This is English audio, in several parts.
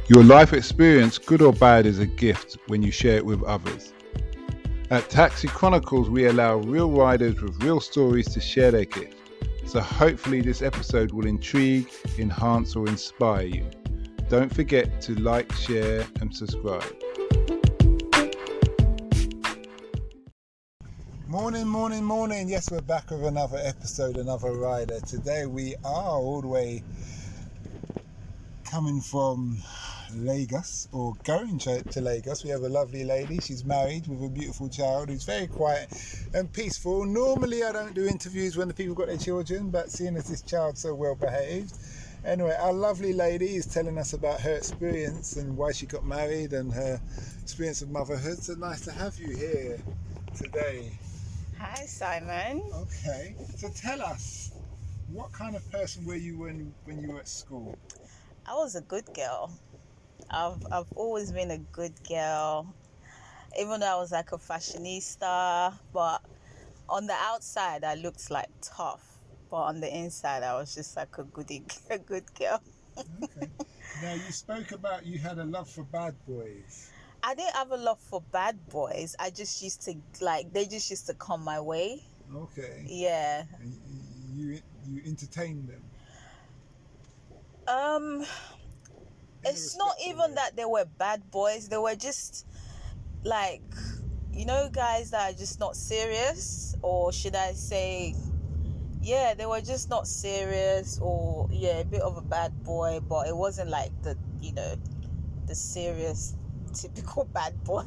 Your life experience, good or bad, is a gift when you share it with others. At Taxi Chronicles, we allow real riders with real stories to share their gift. So hopefully this episode will intrigue, enhance or inspire you. Don't forget to like, share and subscribe. Morning. Yes, we're back with another episode, another rider. Today we are all the way coming from Lagos, or going to Lagos. We have a lovely lady. She's married with a beautiful child who's very quiet and peaceful. Normally I don't do interviews when the people got their children, but seeing as this child's so well behaved. Anyway, our lovely lady is telling us about her experience and why she got married and her experience of motherhood. So nice to have you here today. Hi, Simon. Okay, so tell us, what kind of person were you when you were at school? I was a good girl. I've always been a good girl, even though I was like a fashionista, but on the outside I looked like tough, but on the inside I was just like a good girl. Okay. Now you spoke about you had a love for bad boys. I didn't have a love for bad boys. I just used to they just used to come my way. Okay. Yeah. And you entertained them. It's not even that they were bad boys. They were just like, guys that are just not serious, or should I say, yeah, they were just not serious, or a bit of a bad boy, but it wasn't like the serious typical bad boy,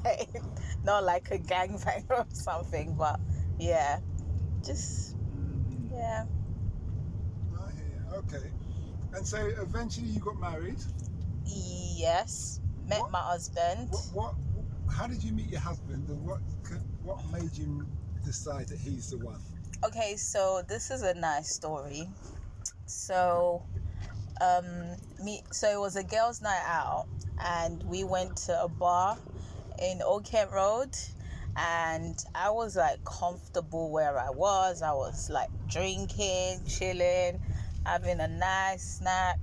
not like a gangbanger or something, but yeah. Okay. And so eventually you got married. Yes, met my husband. How did you meet your husband, and what made you decide that he's the one? Okay, so this is a nice story. So, it was a girls' night out, and we went to a bar in Old Kent Road, and I was like comfortable where I was. I was like drinking, chilling, having a nice snack.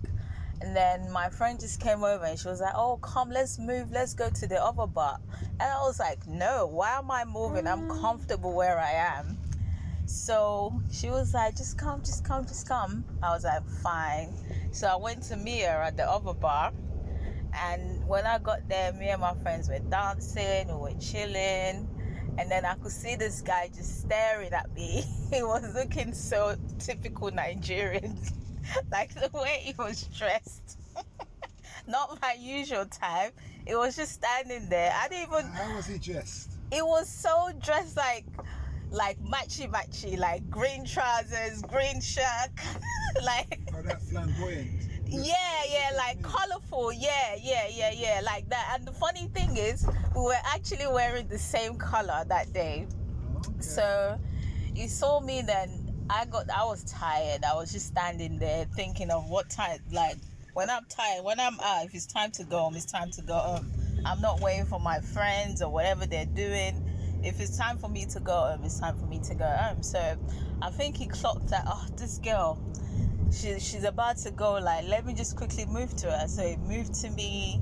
And then my friend just came over and she was like, oh, come, let's move. Let's go to the other bar. And I was like, no, why am I moving? I'm comfortable where I am. So she was like, just come. I was like, fine. So I went to meet her at the other bar. And when I got there, me and my friends were dancing, we were chilling. And then I could see this guy just staring at me. He was looking so typical Nigerian. Like the way he was dressed. Not my usual type. It was just standing there. How was he dressed? It was so dressed like matchy, like green trousers, green shirt, like. Oh, that flamboyant. Yeah, like colorful. Yeah, like that. And the funny thing is, we were actually wearing the same color that day. Okay. So you saw me then. I was tired. I was just standing there thinking of what time, like when I'm tired, when I'm out, if it's time to go home, it's time to go home. I'm not waiting for my friends or whatever they're doing. If it's time for me to go home, it's time for me to go home. So I think he clocked that, this girl, she's about to go, like, let me just quickly move to her. So he moved to me.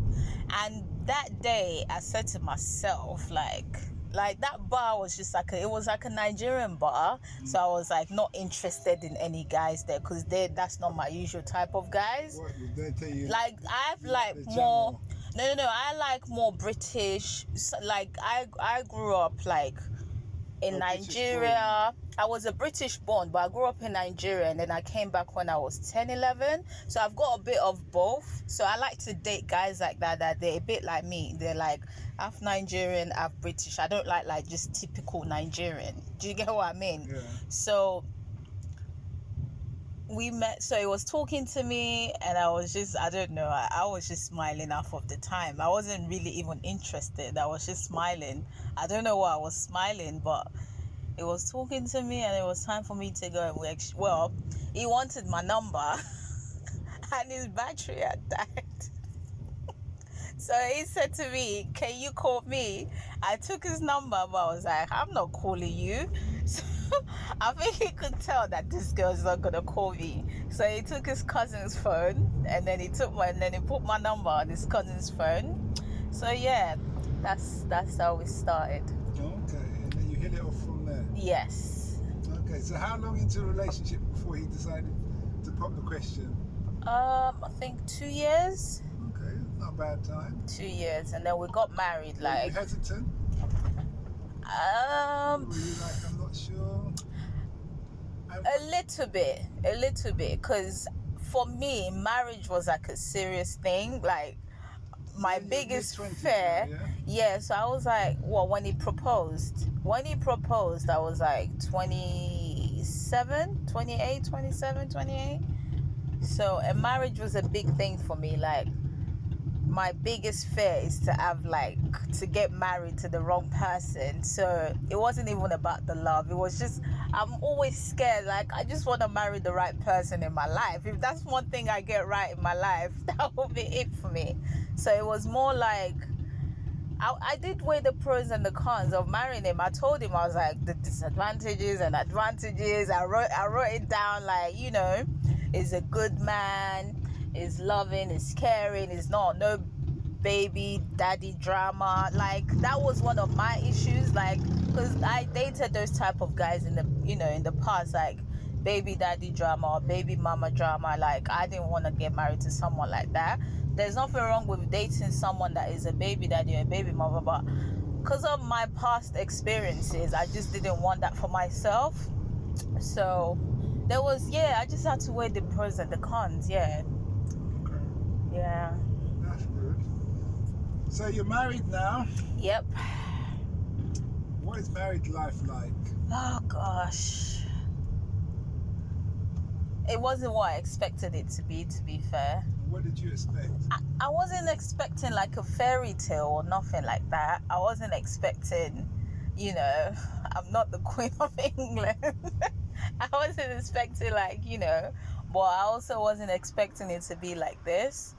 And that day I said to myself, like that bar was just it was like a Nigerian bar. So I was like not interested in any guys there, because that's not my usual type of guys. What did they tell you? Like I've like more. No. I like more British. Like I grew up like in Nigeria. I was a British born, but I grew up in Nigeria, and then I came back when I was 10, 11. So I've got a bit of both. So I like to date guys like that they're a bit like me. They're like half Nigerian, half British. I don't like just typical Nigerian. Do you get what I mean? Yeah. So we met, so he was talking to me, and I was just, I don't know, I was just smiling half of the time. I wasn't really even interested. I was just smiling. I don't know why I was smiling, but he was talking to me, and it was time for me to go. And he wanted my number and his battery had died. So he said to me, can you call me? I took his number, but I was like, I'm not calling you. I think he could tell that this girl's not gonna call me. So he took his cousin's phone, and then he put my number on his cousin's phone. So yeah, that's how we started. Okay, and then you hit it off from there. Yes. Okay, so how long into the relationship before he decided to pop the question? I think 2 years. Okay, not a bad time. 2 years, and then we got married. Were you hesitant? Were you like, I'm not sure? A little bit, because for me, marriage was like a serious thing. Like my biggest fear. Now, yeah. So I was like, well, when he proposed, I was like 27, 28, 27, 28. So a marriage was a big thing for me. Like my biggest fear is to get married to the wrong person. So it wasn't even about the love. It was just, I'm always scared. Like, I just want to marry the right person in my life. If that's one thing I get right in my life, that will be it for me. So it was more like, I did weigh the pros and the cons of marrying him. I told him, I was like, the disadvantages and advantages. I wrote it down, like, he's a good man, is loving, is caring, is no baby daddy drama. Like, that was one of my issues, like, because I dated those type of guys in the past, like baby daddy drama or baby mama drama. Like, I didn't want to get married to someone like that. There's nothing wrong with dating someone that is a baby daddy or a baby mama, but because of my past experiences, I just didn't want that for myself. So there was, I just had to weigh the pros and the cons. Okay. Yeah. That's good. So you're married now? Yep. What is married life like? Oh gosh. It wasn't what I expected it to be fair. What did you expect? I wasn't expecting like a fairy tale or nothing like that. I wasn't expecting, I'm not the Queen of England. I wasn't expecting but I also wasn't expecting it to be like this.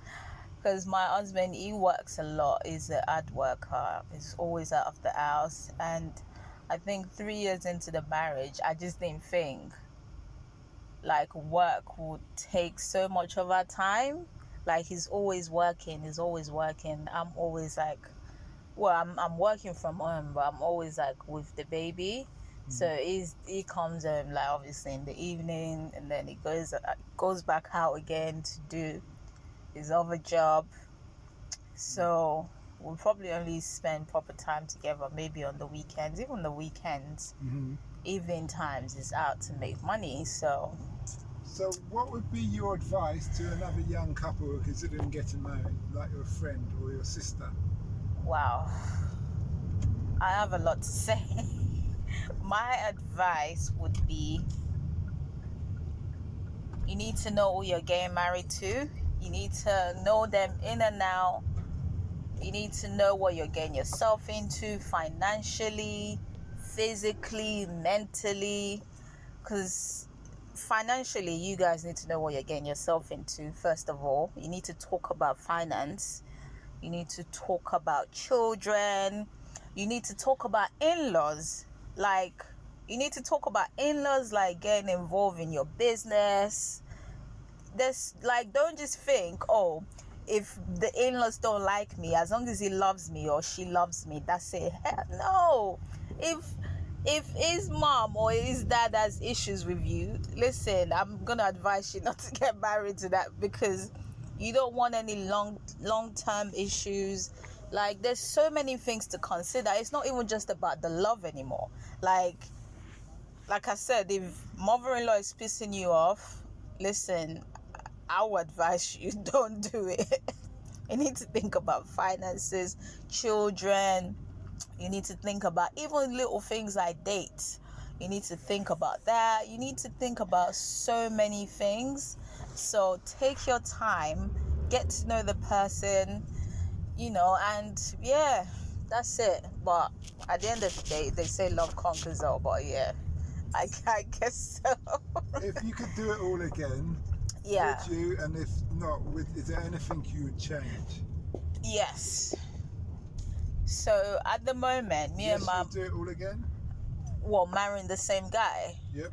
Because my husband, he works a lot. He's an hard worker. He's always out of the house. And I think 3 years into the marriage, I just didn't think like work would take so much of our time. Like, he's always working. I'm always like, I'm working from home, but I'm always like with the baby. So he comes home like obviously in the evening, and then he goes back out again to do his other job. So we'll probably only spend proper time together maybe on the weekends. Even the weekends, evening times is out to make money. So what would be your advice to another young couple who are considering getting married, like your friend or your sister? Wow, I have a lot to say. My advice would be, you need to know who you're getting married to. You need to know them in and out. You need to know what you're getting yourself into financially, physically, mentally. Because financially, you guys need to know what you're getting yourself into. First of all, you need to talk about finance. You need to talk about children. You need to talk about in-laws. Like, you need to talk about in-laws, like getting involved in your business. Don't just think, if the in-laws don't like me, as long as he loves me or she loves me, that's it. Hell no. If his mom or his dad has issues with you, listen, I'm gonna advise you not to get married to that, because you don't want any long-term issues. Like, there's so many things to consider. It's not even just about the love anymore. Like I said, if mother-in-law is pissing you off, listen, I would advise you, don't do it. You need to think about finances, children. You need to think about even little things like dates. You need to think about that. You need to think about so many things. So take your time, get to know the person, and that's it. But at the end of the day, they say love conquers all, but I guess so. If you could do it all again, would you? And if not, is there anything you would change? Yes. So at the moment, me and my... do it all again? What, marrying the same guy? Yep.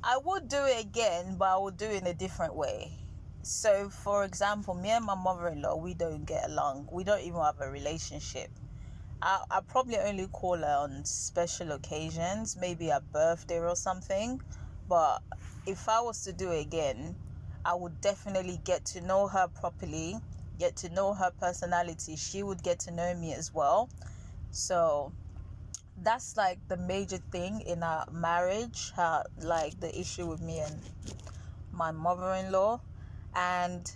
I would do it again, but I would do it in a different way. So, for example, me and my mother-in-law, we don't get along. We don't even have a relationship. I probably only call her on special occasions, maybe a birthday or something. But if I was to do it again, I would definitely get to know her properly, get to know her personality. She would get to know me as well. So that's like the major thing in our marriage, like the issue with me and my mother-in-law. And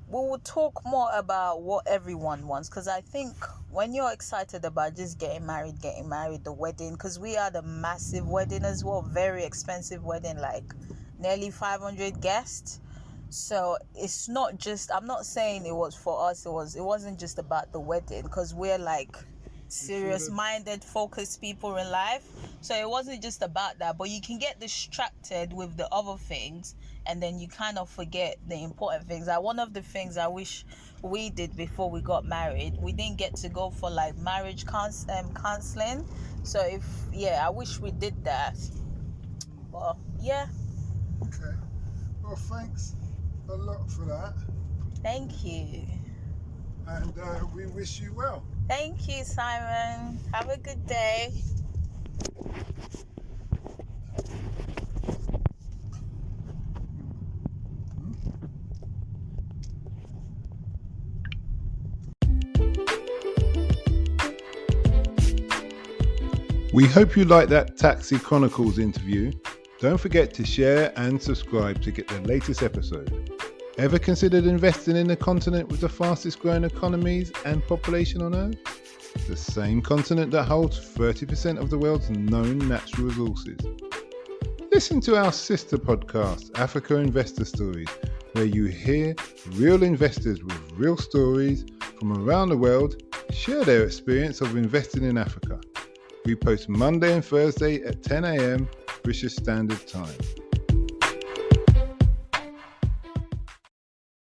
we will talk more about what everyone wants, because I think when you're excited about just getting married, the wedding, because we had a massive wedding as well, very expensive wedding, like nearly 500 guests. So it's not just, I'm not saying it was for us, it wasn't just about the wedding, because we're like serious-minded, focused people in life. So it wasn't just about that, but you can get distracted with the other things, and then you kind of forget the important things. Like one of the things I wish we did before we got married, we didn't get to go for like marriage counseling. So I wish we did that. Well, yeah. Okay. Well, thanks a lot for that. Thank you. And we wish you well. Thank you, Simon. Have a good day. We hope you liked that Taxi Chronicles interview. Don't forget to share and subscribe to get the latest episode. Ever considered investing in a continent with the fastest growing economies and population on Earth? The same continent that holds 30% of the world's known natural resources. Listen to our sister podcast, Africa Investor Stories, where you hear real investors with real stories from around the world share their experience of investing in Africa. We post Monday and Thursday at 10 a.m. British Standard Time.